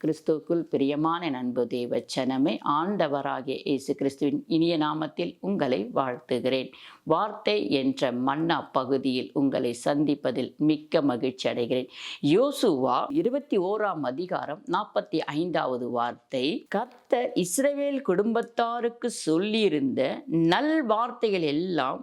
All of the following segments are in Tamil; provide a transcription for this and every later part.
கிறிஸ்துவுக்குள் பிரியமான அன்பு தேவ ஜனமே, ஆண்டவராகிய இயேசு கிறிஸ்துவின் இனிய நாமத்தில் உங்களை வாழ்த்துகிறேன். வார்த்தை என்ற மன்னா பகுதியில் உங்களை சந்திப்பதில் மிக்க மகிழ்ச்சி அடைகிறேன். யோசுவா 21ஆம் அதிகாரம் 45வது வார்த்தை, கர்த்தர் இஸ்ரவேல் குடும்பத்தாருக்கு சொல்லியிருந்த நல் வார்த்தைகள் எல்லாம்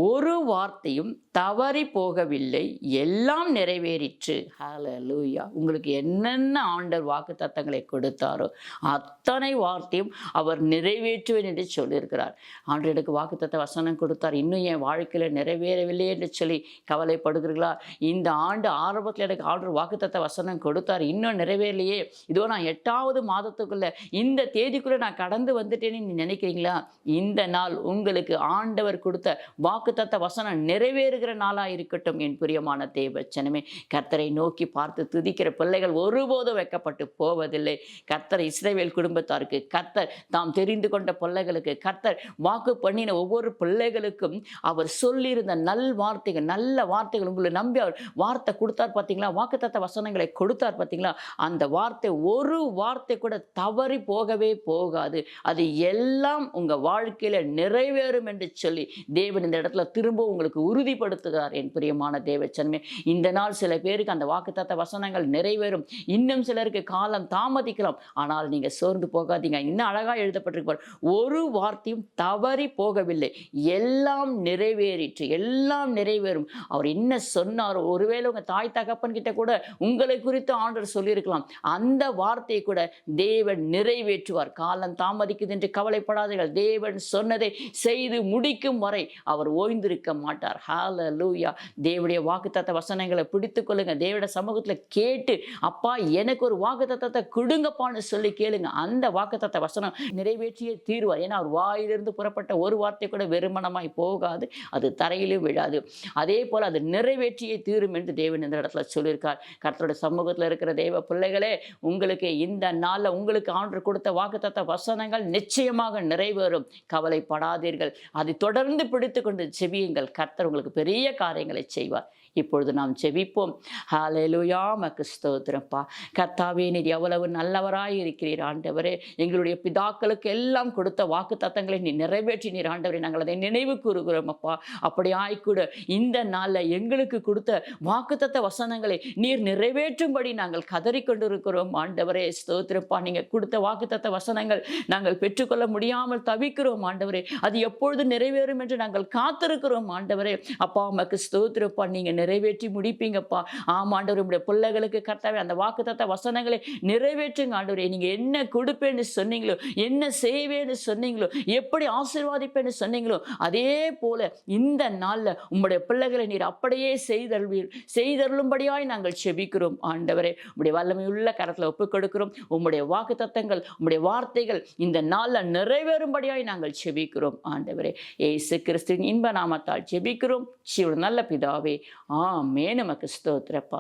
ஒரு வார்த்தையும் தவறி போகவில்லை, எல்லாம் நிறைவேறிற்று. ஹல்லேலூயா. உங்களுக்கு என்னென்ன ஆண்டவர் வாக்கு தத்தங்களை கொடுத்தாரோ அத்தனை வார்த்தையும் அவர் நிறைவேற்றுவேன் என்று சொல்லியிருக்கிறார். ஆண்டவர் எனக்கு வாக்கு தத்த வசனம் கொடுத்தார், இன்னும் என் வாழ்க்கையில் நிறைவேறவில்லை என்று சொல்லி கவலைப்படுகிறீர்களா? இந்த ஆண்டு ஆரம்பத்தில் எனக்கு ஆண்டவர் வாக்கு தத்த வசனம் கொடுத்தார், இன்னும் நிறைவேறலையே, இதோ நான் 8வது மாதத்துக்குள்ள இந்த தேதிக்குள்ள நான் கடந்து வந்துட்டேன்னு நினைக்கிறீங்களா? இந்த நாள் உங்களுக்கு ஆண்டவர் கொடுத்த வாக்கு தத்த வசனம் நிறைவேறுகிற நாளாக இருக்கட்டும். என் பிரியமான தேவச்சனமே, கர்த்தரை நோக்கி பார்த்து துதிக்கிற பிள்ளைகள் ஒருபோதும் வைக்கப்பட்டு போவதில்லை. கர்த்தர் இஸ்ரவேல் குடும்பத்தாருக்கு, கர்த்தர் தாம் தெரிந்து கொண்ட பிள்ளைகளுக்கு, கர்த்தர் வாக்கு பண்ணின ஒவ்வொரு பிள்ளைகளுக்கும் அவர் சொல்லியிருந்த நல் வார்த்தைகள், நல்ல வார்த்தைகள் உங்களை நம்பி அவர் வார்த்தை கொடுத்தார் பார்த்தீங்களா? வாக்கு தத்த வசனங்களை கொடுத்தார் பார்த்தீங்களா? அந்த வார்த்தை ஒரு வார்த்தை கூட தவறி போகவே போகாது. அது எல்லாம் உங்க வாழ்க்கையில நிறைவேறும் என்று சொல்லி தேவன் இந்த இடத்துல திரும்ப உங்களுக்கு உறுதிப்படுத்துகிறார். என் பிரியமான தேவச்சனமே, இந்த நாள் சில பேருக்கு அந்த வாக்குத்தத்த வசனங்கள் நிறைவேறும், இன்னும் சிலருக்கு காலம் தாமதிக்கலாம். ஆனால் நீங்க சோர்ந்து போகாதீங்க. இன்னும் அழகா எழுதப்பட்டிருப்பார், ஒரு வார்த்தையும் தவறி போகவில்லை, எல்லாம் நிறைவேறிற்று, எல்லாம் நிறைவேறும். அவர் என்ன சொன்னாரோ, ஒருவேளை உங்க தாய் தகப்பன் கிட்ட கூட உங்களை குறித்து ஆண்டவர் சொல்லியிருக்கலாம், அந்த வார்த்தையை கூட தேவன் நிறைவேற்றுவார். காலம் தாமதிக்குது என்று கவலைப்படாதீர்கள். தேவன் சொன்னதை செய்து முடிக்கும் வரை அவர் ஓய்ந்திருக்க மாட்டார். ஹல்லேலூயா. தேவனுடைய வாக்குத்தத்த வசனங்களை பிடித்துக் கொள்ளுங்க. தேவனுடைய சமூகத்தில் கேட்டு, அப்பா எனக்கு ஒரு வாக்குத்தத்தத்தை கொடுங்கப்பான்னு சொல்லி கேளுங்க. அந்த வாக்குத்தத்த வசனம் நிறைவேற்றியே தீர்வார். ஏன்னா அவர் வாயிலிருந்து புறப்பட்ட ஒரு வார்த்தை கூட வெறுமனமாய் போகாது, அது தரையிலும் விழாது. அதே போல அது நிறைவேற்றியே தீரும் என்று தேவன் இந்த இடத்துல சொல்லியிருக்கார். கர்த்தருடைய சமூகத்தில் இருக்கிற தேவ பிள்ளைகளே, உங்களுக்கு இந்த நாளில் உங்களுக்கு ஆண்டவர் கொடுத்த வாக்குத்தத்த வசனங்கள் நிச்சயமாக நிறைவேறும். கவலைப்படாதீர்கள். அதை தொடர்ந்து பிடித்து கொண்டு செபியுங்கள். கர்த்தர் உங்களுக்கு பெரிய காரியங்களை செய்வார். இப்பொழுது நாம் செபிப்போம். ஹல்லேலூயா. உமக்கு ஸ்தோத்திரப்பா. கர்த்தாவே, நீர் எவ்வளவு நல்லவராய் இருக்கிறீர் ஆண்டவரே. எங்களுடைய பிதாக்களுக்கு எல்லாம் கொடுத்த வாக்கு தத்தங்களை நீ நிறைவேற்றினீர் ஆண்டவரே. நாங்கள் அதை நினைவு கூறுகிறோம் அப்பா. அப்படி ஆய்க்கூட இந்த நாளில் எங்களுக்கு கொடுத்த வாக்குத்தத்த வசனங்களை நீர் நிறைவேற்றும்படி நாங்கள் கதறிக்கொண்டிருக்கிறோம் ஆண்டவரே. ஸ்தோத்திரப்பா. நீங்கள் கொடுத்த வாக்குத்தத்த வசனங்கள் நாங்கள் பெற்றுக்கொள்ள முடியாமல் தவிக்கிறோம் ஆண்டவரே. அது எப்பொழுது நிறைவேறும் என்று நாங்கள் காத்திருக்கிறோம் ஆண்டவரே. அப்பா உமக்கு ஸ்தோத்திரப்பா. நீங்கள் நிறைவேற்றி முடிப்பீங்கப்பா. ஆமாண்டவர், உங்களுடைய பிள்ளைகளுக்கு கர்த்தாவே அந்த வாக்குத்தத்த வசனங்களை நிறைவேற்றுங்க ஆண்டவரே. நீங்க என்ன கொடுப்பேன்னு சொன்னீங்களோ, என்ன செய்வேன்னு சொன்னீங்களோ, எப்படி ஆசீர்வாதிப்பேன்னு சொன்னீங்களோ, அதே போல இந்த நாள்ல உங்களுடைய பிள்ளைகளை நீர் அப்படியே செய்தருளும்படியாய் நாங்கள் செபிக்கிறோம் ஆண்டவரே. உங்களுடைய வல்லமையுள்ள கரத்துல ஒப்புக் கொடுக்கிறோம். உங்களுடைய வாக்குத்தத்தங்கள், உங்களுடைய வார்த்தைகள் இந்த நாள்ல நிறைவேறும்படியாய் நாங்கள் செபிக்கிறோம் ஆண்டவரே. இயேசு கிறிஸ்துவின் இன்ப நாமத்தால் செபிக்கிறோம். நல்ல பிதாவே, ஆமென். நமக்கு ஸ்தோத்திரப்பா.